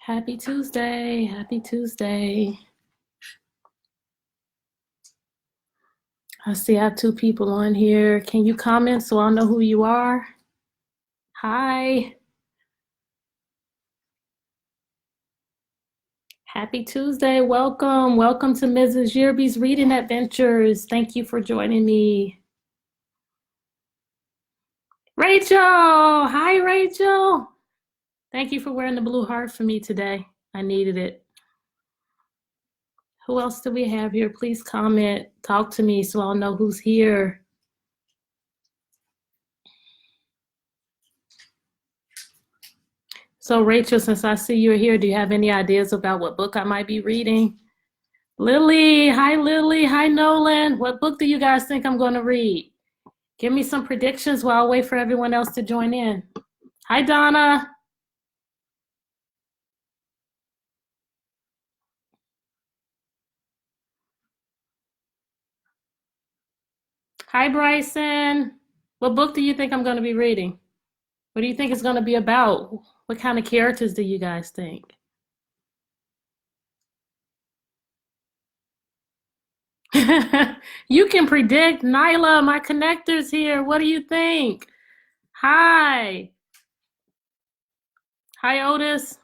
Happy Tuesday. Happy Tuesday. I see I have two people on here. Can you comment so I'll know who you are? Hi. Happy Tuesday. Welcome. Welcome to Mrs. Yearby's Reading Adventures. Thank you for joining me. Rachel. Hi, Rachel. Thank you for wearing the blue heart for me today. I needed it. Who else do we have here? Please comment. Talk to me so I'll know who's here. So Rachel, since I see you're here, do you have any ideas about what book I might be reading? Lily, hi Lily, hi Nolan. What book do you guys think I'm going to read? Give me some predictions while I wait for everyone else to join in. Hi Donna. Hi Bryson. What book do you think I'm going to be reading? What do you think it's going to be about? What kind of characters do you guys think? You can predict. Nyla, my connector's here. What do you think? Hi. Hi, Otis.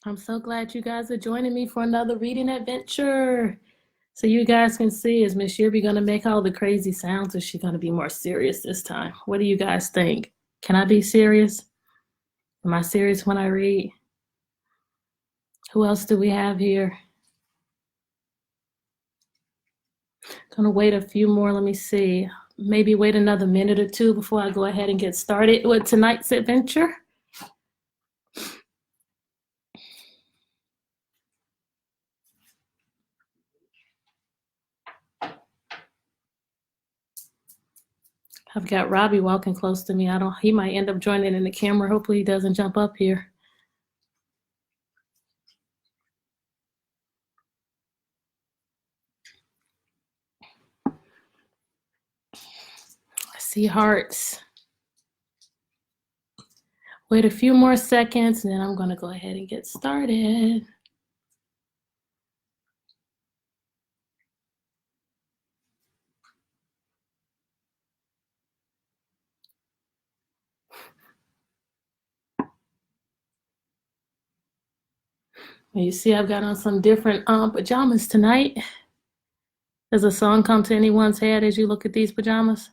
I'm so glad you guys are joining me for another reading adventure. So you guys can see, is Miss Yearby going to make all the crazy sounds, or is she going to be more serious this time? What do you guys think? Can I be serious? Am I serious when I read? Who else do we have here? Gonna wait a few more. Let me see. Maybe wait another minute or two before I go ahead and get started with tonight's adventure. I've got Robbie walking close to me. He might end up joining in the camera. Hopefully he doesn't jump up here. I see hearts. Wait a few more seconds, and then I'm gonna go ahead and get started. You see I've got on some different pajamas tonight. Does a song come to anyone's head as you look at these pajamas?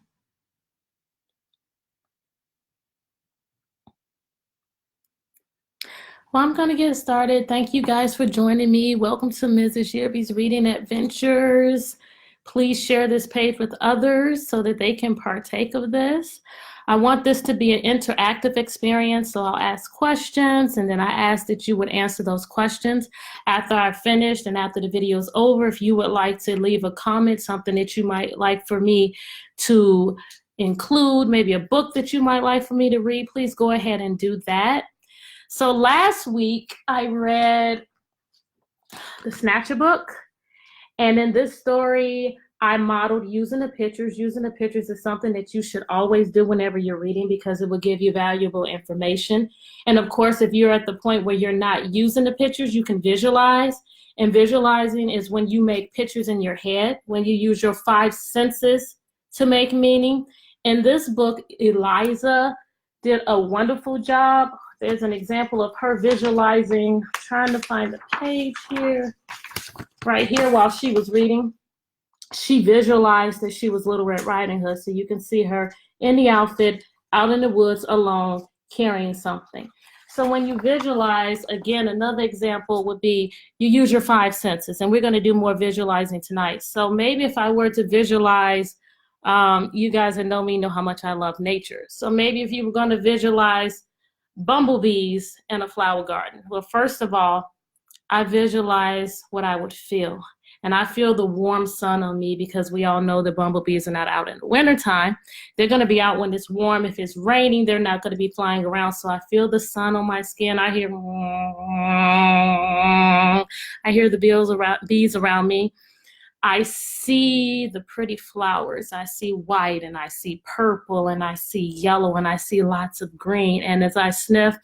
Well, I'm going to get started. Thank you guys for joining me. Welcome to Mrs. Yearby's Reading Adventures. Please share this page with others so that they can partake of this. I want this to be an interactive experience, so I'll ask questions, and then I ask that you would answer those questions after I've finished and after the video is over. If you would like to leave a comment, something that you might like for me to include, maybe a book that you might like for me to read, please go ahead and do that. So last week I read the Snatcher book, and in this story I modeled using the pictures. Using the pictures is something that you should always do whenever you're reading because it will give you valuable information. And of course, if you're at the point where you're not using the pictures, you can visualize. And visualizing is when you make pictures in your head, when you use your five senses to make meaning. In this book, Eliza did a wonderful job. There's an example of her visualizing, trying to find the page here, right here while she was reading. She visualized that she was Little Red Riding Hood, so you can see her in the outfit, out in the woods alone, carrying something. So when you visualize, again, another example would be you use your five senses, and we're going to do more visualizing tonight. So maybe if I were to visualize, you guys that know me know how much I love nature. So maybe if you were going to visualize bumblebees in a flower garden. Well, first of all, I visualize what I would feel. And I feel the warm sun on me because we all know the bumblebees are not out in the wintertime. They're going to be out when it's warm. If it's raining, they're not going to be flying around. So I feel the sun on my skin. I hear the bees around me. I see the pretty flowers. I see white and I see purple and I see yellow and I see lots of green. And as I sniff,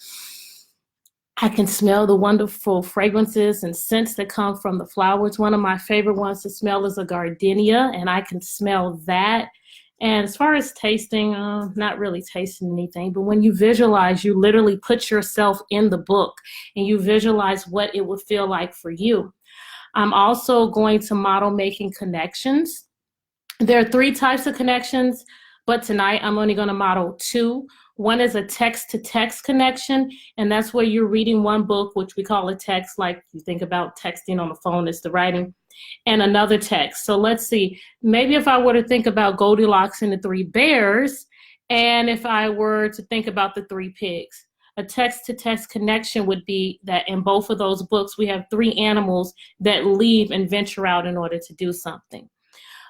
I can smell the wonderful fragrances and scents that come from the flowers. One of my favorite ones to smell is a gardenia, and I can smell that. And as far as tasting, not really tasting anything, but when you visualize, you literally put yourself in the book and you visualize what it would feel like for you. I'm also going to model making connections. There are 3 types of connections, but tonight I'm only going to model 2. One is a text-to-text connection, and that's where you're reading one book, which we call a text, like you think about texting on the phone, it's the writing, and another text. So let's see, maybe if I were to think about Goldilocks and the 3 bears, and if I were to think about the 3 pigs. A text-to-text connection would be that in both of those books, we have 3 animals that leave and venture out in order to do something.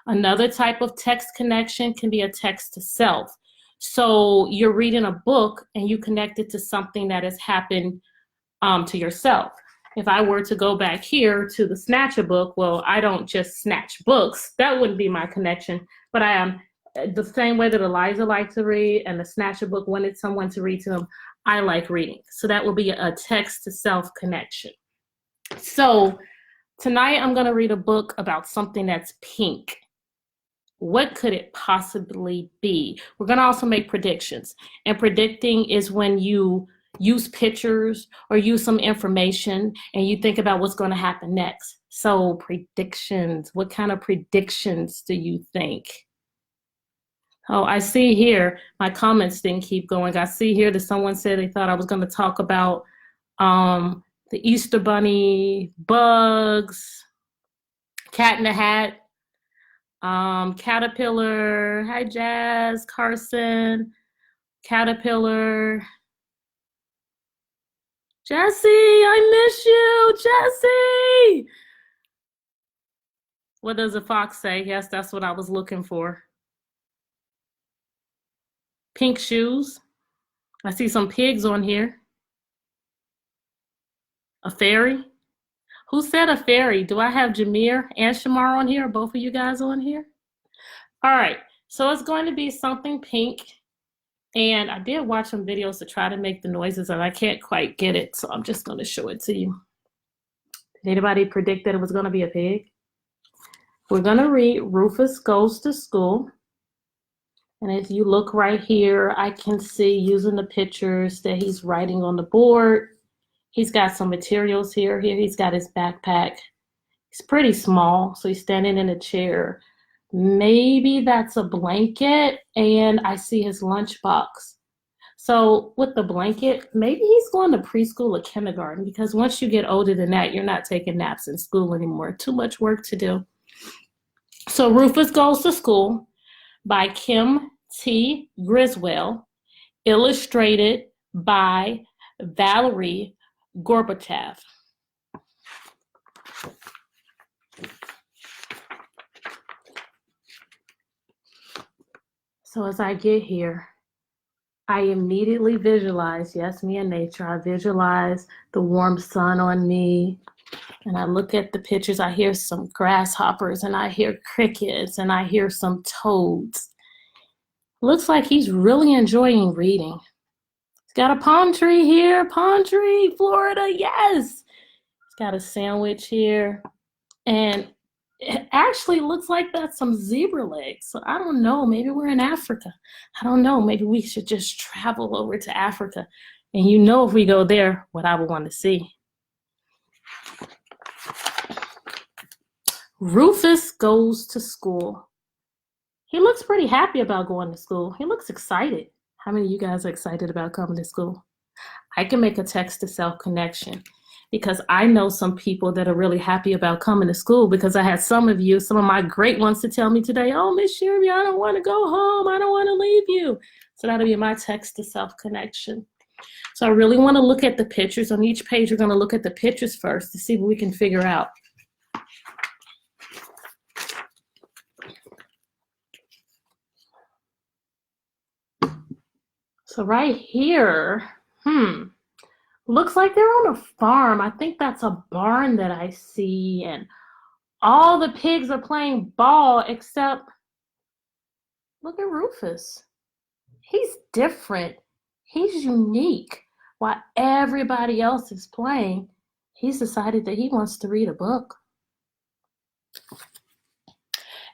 Another type of text connection can be a text to self. So you're reading a book and you connect it to something that has happened to yourself. If I were to go back here to the Snatcher book, well, I don't just snatch books. That wouldn't be my connection. But I am the same way that Eliza likes to read and the Snatcher book wanted someone to read to them, I like reading. So that will be a text to self connection. So tonight I'm going to read a book about something that's pink. What could it possibly be? We're going to also make predictions. And predicting is when you use pictures or use some information and you think about what's going to happen next. So predictions, what kind of predictions do you think? Oh, I see here, my comments didn't keep going. I see here that someone said they thought I was going to talk about the Easter Bunny, bugs, Cat in the Hat, Caterpillar. Hi, Jazz, Carson, Caterpillar. Jesse, I miss you, Jesse. What does a fox say? Yes, that's what I was looking for. Pink shoes. I see some pigs on here. A fairy. Who said a fairy? Do I have Jameer and Shamar on here? Are both of you guys on here? All right, so it's going to be something pink. And I did watch some videos to try to make the noises and I can't quite get it. So I'm just going to show it to you. Did anybody predict that it was going to be a pig? We're going to read Rufus Goes to School. And if you look right here, I can see using the pictures that he's writing on the board. He's got some materials here. Here he's got his backpack. He's pretty small, so he's standing in a chair. Maybe that's a blanket, and I see his lunchbox. So with the blanket, maybe he's going to preschool or kindergarten, because once you get older than that, you're not taking naps in school anymore. Too much work to do. So Rufus Goes to School by Kim T. Griswell, illustrated by Valeri, Gorbachev. So as I get here, I immediately visualize, yes, me and nature, I visualize the warm sun on me, and I look at the pictures, I hear some grasshoppers, and I hear crickets, and I hear some toads. Looks like he's really enjoying reading. He's got a palm tree here, palm tree, Florida, yes! He's got a sandwich here, and it actually looks like that's some zebra legs. So I don't know, maybe we're in Africa. I don't know, maybe we should just travel over to Africa. And you know if we go there, what I would want to see. Rufus Goes to School. He looks pretty happy about going to school. He looks excited. How many of you guys are excited about coming to school? I can make a text to self connection, because I know some people that are really happy about coming to school, because I had some of you, some of my great ones, to tell me today, oh, Miss Sherry, I don't want to go home. I don't want to leave you. So that'll be my text to self connection. So I really want to look at the pictures. On each page, we're going to look at the pictures first to see what we can figure out. So right here, looks like they're on a farm. I think that's a barn that I see, and All the pigs are playing ball except, look at Rufus. He's different. He's unique. While everybody else is playing, he's decided that he wants to read a book.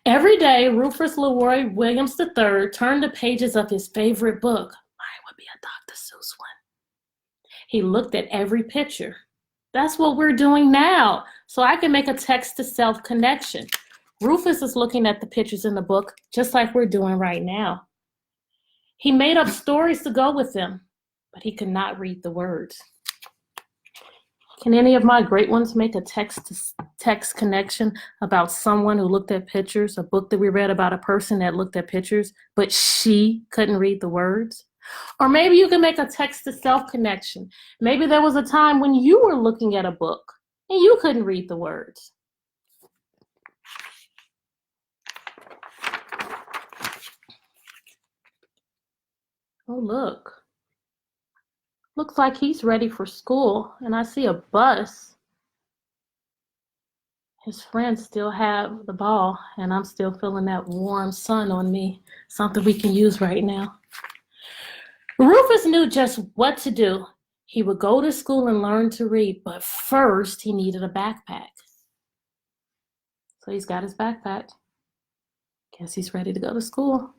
Every day, Rufus Leroy Williams III turned the pages of his favorite book. Mine would be a Dr. Seuss one. He looked at every picture. That's what we're doing now, so I can make a text-to-self connection. Rufus is looking at the pictures in the book, just like we're doing right now. He made up stories to go with them, but he could not read the words. Can any of my great ones make a text-to-text connection about someone who looked at pictures, a book that we read about a person that looked at pictures, but she couldn't read the words? Or maybe you can make a text-to-self connection. Maybe there was a time when you were looking at a book and you couldn't read the words. Oh, look. Looks like he's ready for school, and I see a bus. His friends still have the ball, and I'm still feeling that warm sun on me, something we can use right now. Rufus knew just what to do. He would go to school and learn to read, but first he needed a backpack. So he's got his backpack. Guess he's ready to go to school.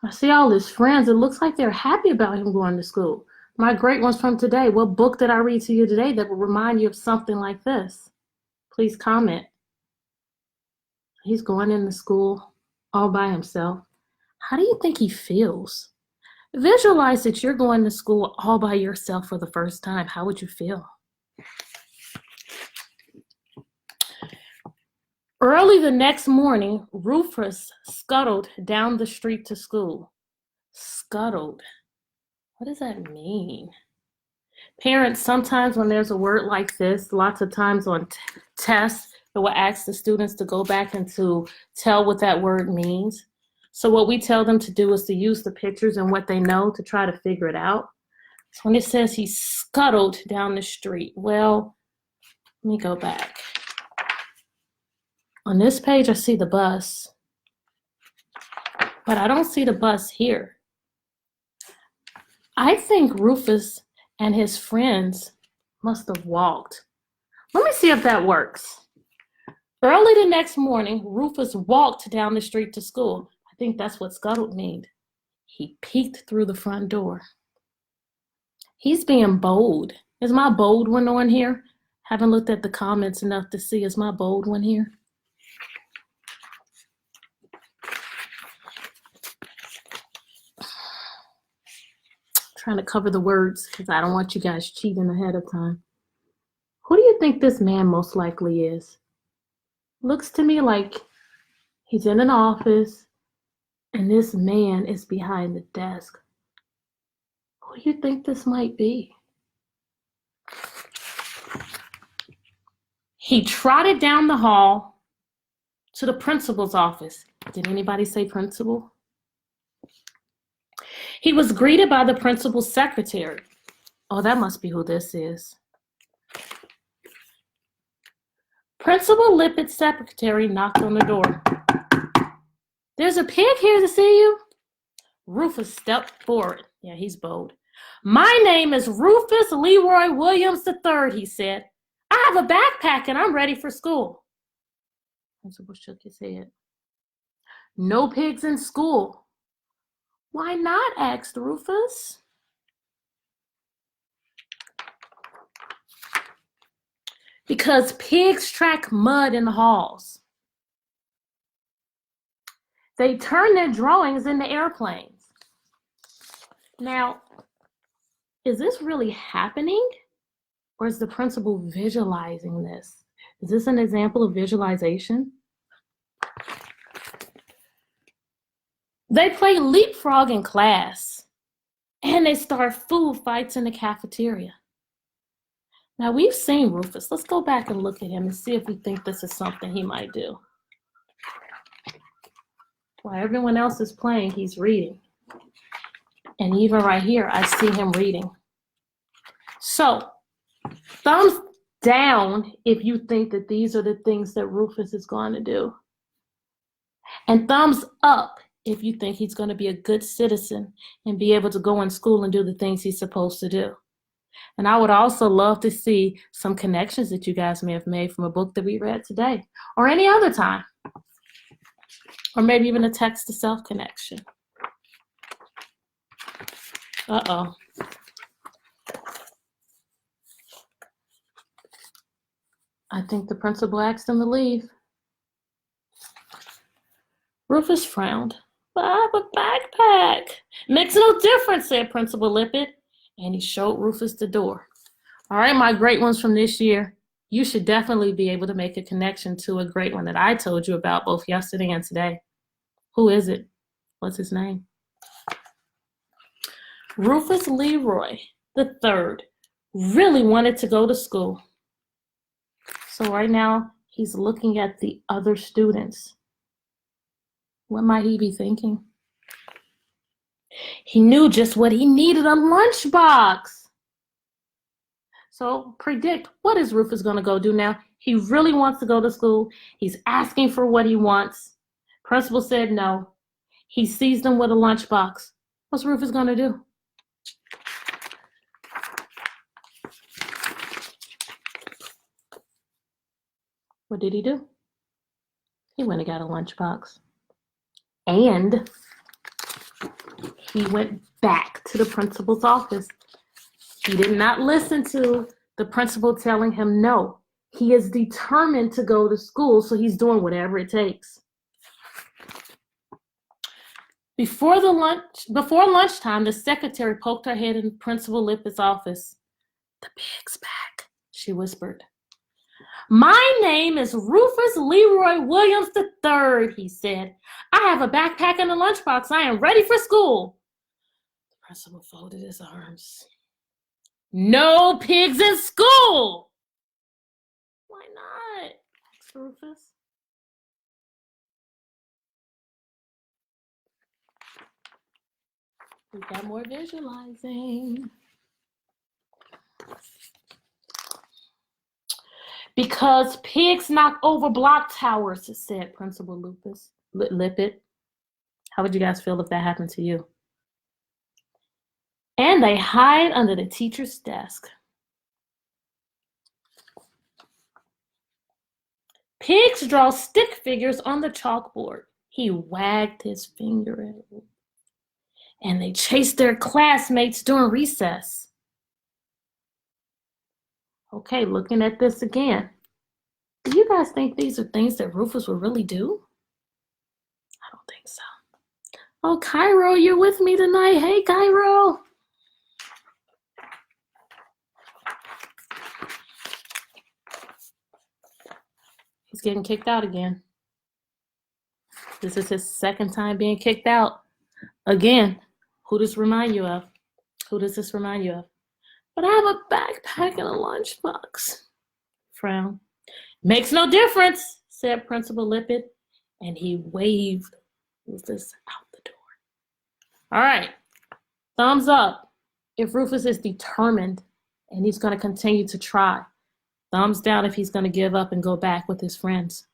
I see all his friends. It looks like they're happy about him going to school. My great ones from today. What book did I read to you today that will remind you of something like this? Please comment. He's going into school all by himself. How do you think he feels? Visualize that you're going to school all by yourself for the first time. How would you feel? Early the next morning, Rufus scuttled down the street to school. Scuttled. What does that mean? Parents, sometimes when there's a word like this, lots of times on tests, it will ask the students to go back and to tell what that word means. So what we tell them to do is to use the pictures and what they know to try to figure it out. So when it says he scuttled down the street, well, let me go back. On this page, I see the bus, but I don't see the bus here. I think Rufus and his friends must have walked. Let me see if that works. Early the next morning, Rufus walked down the street to school. I think that's what scuttled means. He peeked through the front door. He's being bold. Is my bold one on here? Haven't looked at the comments enough to see, is my bold one here? Trying to cover the words because I don't want you guys cheating ahead of time. Who do you think this man most likely is? Looks to me like he's in an office and this man is behind the desk. Who do you think this might be? He trotted down the hall to the principal's office. Did anybody say principal? He was greeted by the principal's secretary. Oh, that must be who this is. Principal Lippett's secretary knocked on the door. There's a pig here to see you. Rufus stepped forward. Yeah, he's bold. My name is Rufus Leroy Williams III, he said. I have a backpack and I'm ready for school. Principal shook his head. No pigs in school. Why not? Asked Rufus. Because pigs track mud in the halls. They turn their drawings into airplanes. Now, is this really happening? Or is the principal visualizing this? Is this an example of visualization? They play leapfrog in class, and they start food fights in the cafeteria. Now, we've seen Rufus. Let's go back and look at him and see if we think this is something he might do. While everyone else is playing, he's reading. And even right here, I see him reading. So, thumbs down if you think that these are the things that Rufus is going to do. And thumbs up if you think he's going to be a good citizen and be able to go in school and do the things he's supposed to do. And I would also love to see some connections that you guys may have made from a book that we read today or any other time. Or maybe even a text-to-self connection. Uh-oh. I think the principal asked him to leave. Rufus frowned. But I have a backpack. Makes no difference, said Principal Lippett. And he showed Rufus the door. All right, my great ones from this year. You should definitely be able to make a connection to a great one that I told you about both yesterday and today. Who is it? What's his name? Rufus Leroy III really wanted to go to school. So right now, he's looking at the other students. What might he be thinking? He knew just what he needed, a lunchbox. So predict, what is Rufus going to go do now? He really wants to go to school. He's asking for what he wants. Principal said no. He sees them with a lunchbox. What's Rufus going to do? What did he do? He went and got a lunchbox. And he went back to the principal's office. He did not listen to the principal telling him no. He is determined to go to school, so he's doing whatever it takes. Before lunchtime, the secretary poked her head in Principal Lippett's office. The pig's back, she whispered. My name is Rufus Leroy Williams III, he said. I have a backpack and a lunchbox. I am ready for school. The principal folded his arms. No pigs in school! Why not? Asked Rufus. We got more visualizing. Because pigs knock over block towers, said Principal Lippett. How would you guys feel if that happened to you? And they hide under the teacher's desk. Pigs draw stick figures on the chalkboard. He wagged his finger at it. And they chase their classmates during recess. Okay, looking at this again. Do you guys think these are things that Rufus would really do? I don't think so. Oh, Cairo, you're with me tonight. Hey, Cairo. He's getting kicked out again. This is his second time being kicked out. Again, who does this remind you of? Who does this remind you of? But I have a backpack and a lunchbox. Frown. Makes no difference, said Principal Lippett, and he waved Rufus out the door. All right, thumbs up if Rufus is determined and he's going to continue to try. Thumbs down if he's going to give up and go back with his friends.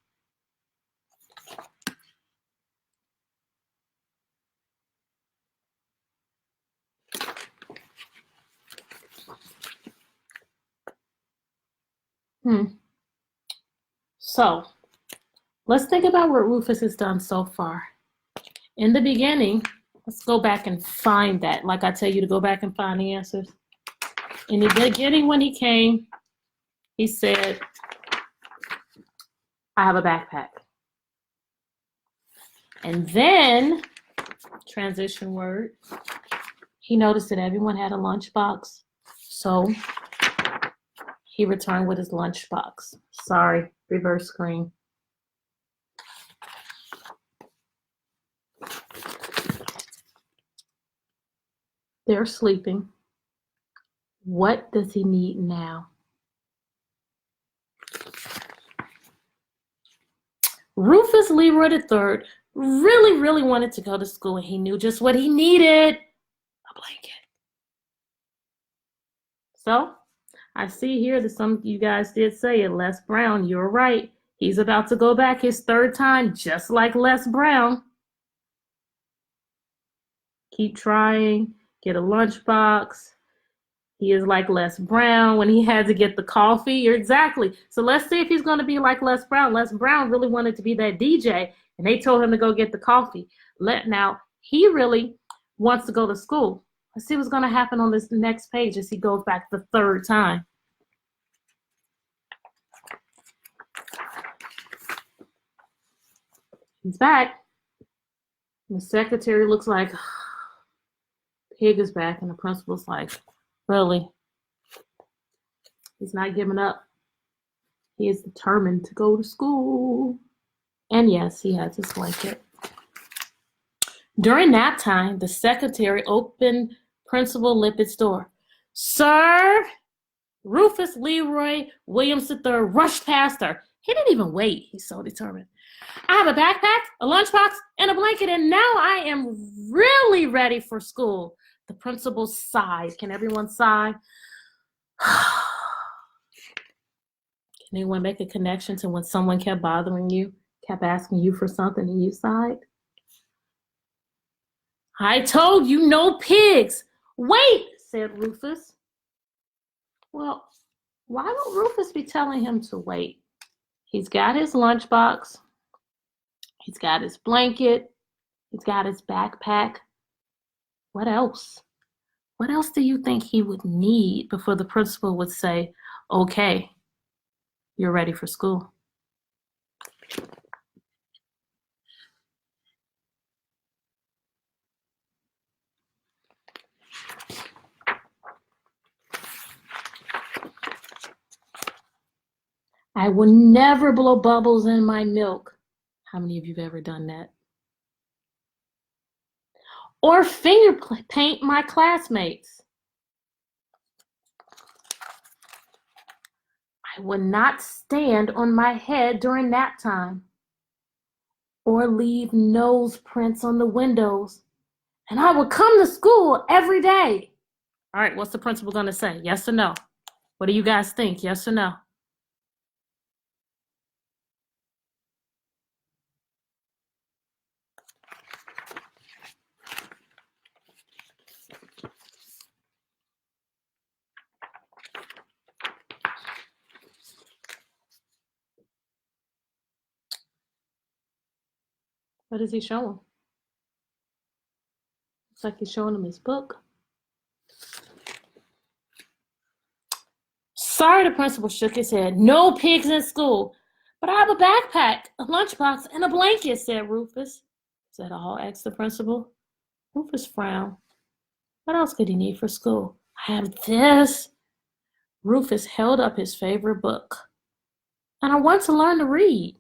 So, let's think about what Rufus has done so far. In the beginning, let's go back and find that. Like I tell you to go back and find the answers. In the beginning, when he came, he said, I have a backpack. And then, transition word, he noticed that everyone had a lunchbox. So, he returned with his lunchbox. Sorry, reverse screen. They're sleeping. What does he need now? Rufus Leroy III really, really wanted to go to school, and he knew just what he needed, a blanket. So I see here that some of you guys did say it. Les Brown, you're right. He's about to go back his third time, just like Les Brown. Keep trying, get a lunchbox. He is like Les Brown when he had to get the coffee. Exactly. So let's see if he's going to be like Les Brown. Les Brown really wanted to be that DJ, and they told him to go get the coffee. Now, he really wants to go to school. Let's see what's going to happen on this next page as he goes back the third time. He's back. The secretary looks like, Pig is back, and the principal's like, really? He's not giving up. He is determined to go to school. And yes, he has his blanket. During nap time, the secretary opened Principal Lippett's door. Sir, Rufus Leroy Williams III rushed past her. He didn't even wait. He's so determined. I have a backpack, a lunchbox, and a blanket, and now I am really ready for school. The principal sighed. Can everyone sigh? Can anyone make a connection to when someone kept bothering you, kept asking you for something, and you sighed? I told you no pigs. Wait, said Rufus. Well, why would Rufus be telling him to wait? He's got his lunchbox. He's got his blanket. He's got his backpack. What else? What else do you think he would need before the principal would say, okay, you're ready for school? I will never blow bubbles in my milk. How many of you have ever done that? Or finger paint my classmates. I would not stand on my head during nap time. Or leave nose prints on the windows. And I would come to school every day. All right, what's the principal going to say? Yes or no? What do you guys think? Yes or no? What is he showing? Looks like he's showing him his book. Sorry, the principal shook his head. No pigs in school. But I have a backpack, a lunchbox, and a blanket, said Rufus. Is that all? Asked the principal. Rufus frowned. What else could he need for school? I have this. Rufus held up his favorite book. And I want to learn to read.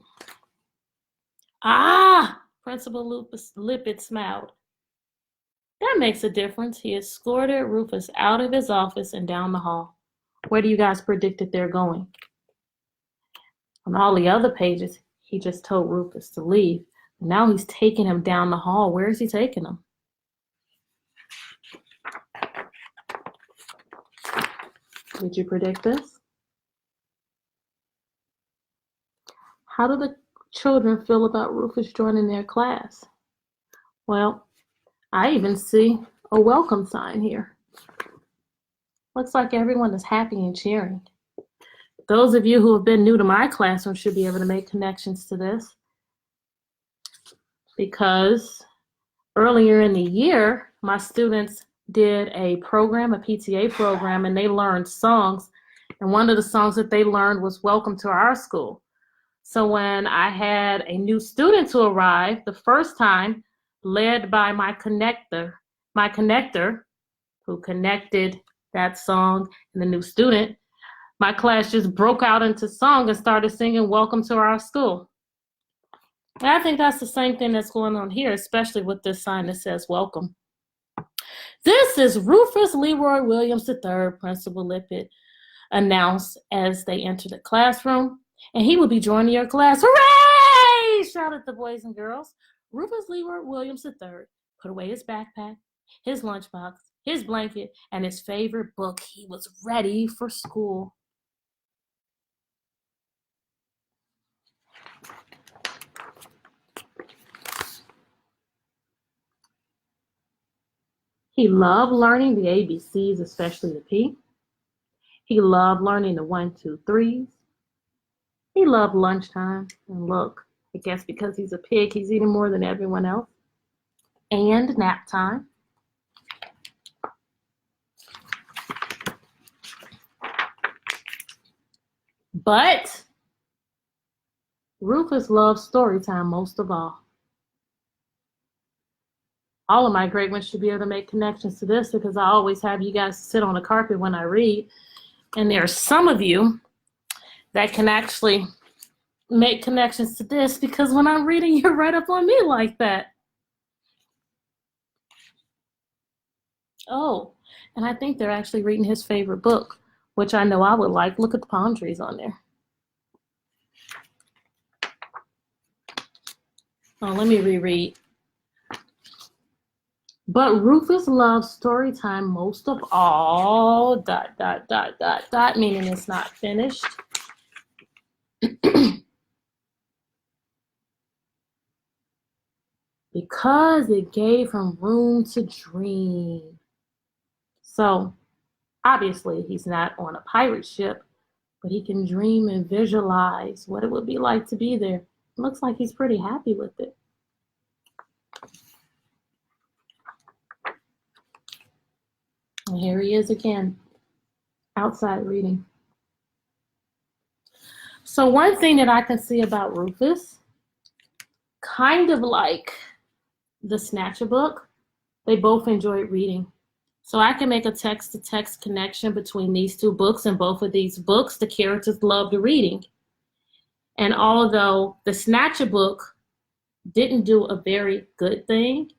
Ah! Principal Lippett smiled. That makes a difference. He escorted Rufus out of his office and down the hall. Where do you guys predict that they're going? On all the other pages, he just told Rufus to leave. Now he's taking him down the hall. Where is he taking him? Did you predict this? How do the children feel about Rufus joining their class? Well, I even see a welcome sign here. Looks like everyone is happy and cheering. Those of you who have been new to my classroom should be able to make connections to this, because earlier in the year, my students did a program, a PTA program, and they learned songs. And one of the songs that they learned was Welcome to Our School. So when I had a new student to arrive the first time, led by my connector who connected that song and the new student, my class just broke out into song and started singing Welcome to Our School. And I think that's the same thing that's going on here, especially with this sign that says welcome. This is Rufus Leroy Williams III, Principal Lippett announced as they entered the classroom, and he will be joining your class. Hooray! Shouted the boys and girls. Rufus Leroy Williams III put away his backpack, his lunchbox, his blanket, and his favorite book. He was ready for school. He loved learning the ABCs, especially the P. He loved learning the 1, 2, 3s. He loved lunchtime. And look, I guess because he's a pig, he's eating more than everyone else. And nap time. But Rufus loved story time most of all. All of my great ones should be able to make connections to this because I always have you guys sit on the carpet when I read. And there are some of you that can actually make connections to this because when I'm reading, you're right up on me like that. Oh, and I think they're actually reading his favorite book, which I know I would like. Look at the palm trees on there. Oh, let me reread. But Rufus loves story time most of all, ... meaning it's not finished. Because it gave him room to dream. So, obviously, he's not on a pirate ship, but he can dream and visualize what it would be like to be there. It looks like he's pretty happy with it. And here he is again, outside reading. So one thing that I can see about Rufus, kind of like the Snatcher book, they both enjoyed reading. So I can make a text-to-text connection between these two books, and both of these books, the characters loved reading. And although the Snatcher book didn't do a very good thing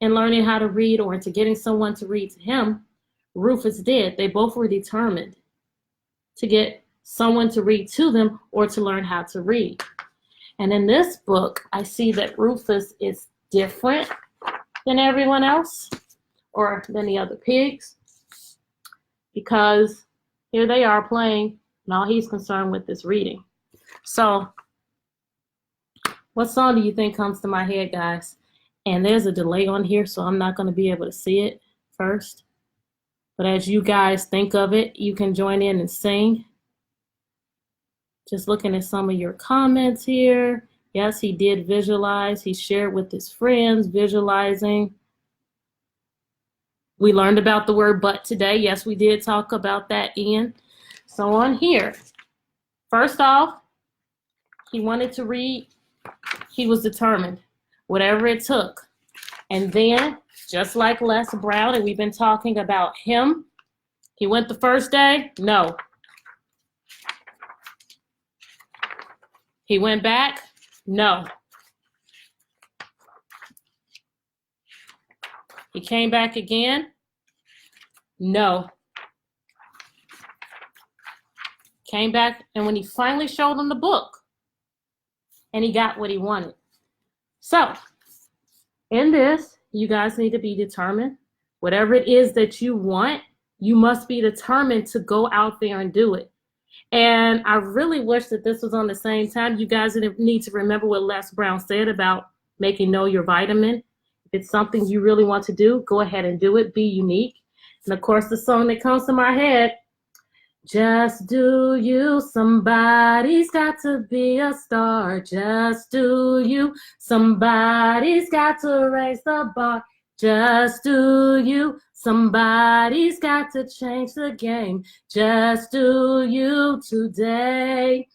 in learning how to read or into getting someone to read to him, Rufus did. They both were determined to get someone to read to them or to learn how to read. And in this book, I see that Rufus is different than everyone else or than the other pigs, because here they are playing and all he's concerned with is reading. So what song do you think comes to my head, guys? And there's a delay on here, so I'm not going to be able to see it first. But as you guys think of it, you can join in and sing. Just looking at some of your comments here. Yes, he did visualize. He shared with his friends, visualizing. We learned about the word but today. Yes, we did talk about that, Ian. So on here, first off, he wanted to read. He was determined, whatever it took. And then, just like Les Brown, and we've been talking about him, he went the first day? No. He went back? No. He came back again? No. Came back, and when he finally showed him the book, and he got what he wanted. So, in this, you guys need to be determined. Whatever it is that you want, you must be determined to go out there and do it. And I really wish that this was on the same time. You guys need to remember what Les Brown said about making know your vitamin. If it's something you really want to do, go ahead and do it. Be unique. And of course, the song that comes to my head, just do you, somebody's got to be a star. Just do you, somebody's got to raise the bar. Just do you, somebody's got to change the game. Just do you today.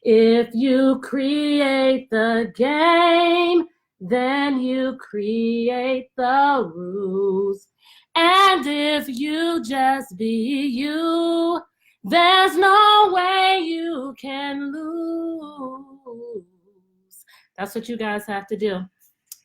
If you create the game, then you create the rules. And if you just be you, there's no way you can lose. That's what you guys have to do.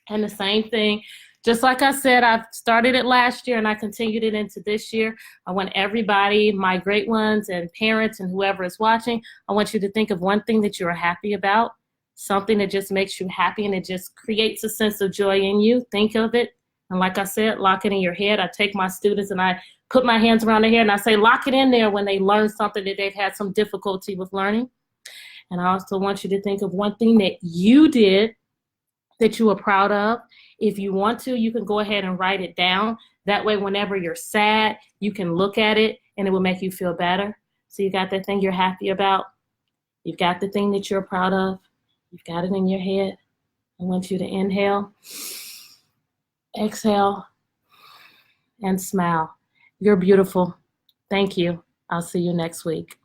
And the same thing, just like I said, I started it last year and I continued it into this year. I want everybody, my great ones and parents and whoever is watching, I want you to think of one thing that you are happy about. something that just makes you happy and it just creates a sense of joy in you, think of it. And like I said, lock it in your head. I take my students and I put my hands around their head and I say, lock it in there when they learn something that they've had some difficulty with learning. And I also want you to think of one thing that you did that you were proud of. If you want to, you can go ahead and write it down. That way, whenever you're sad, you can look at it and it will make you feel better. So you got that thing you're happy about. You've got the thing that you're proud of. You've got it in your head. I want you to inhale, exhale, and smile. You're beautiful. Thank you. I'll see you next week.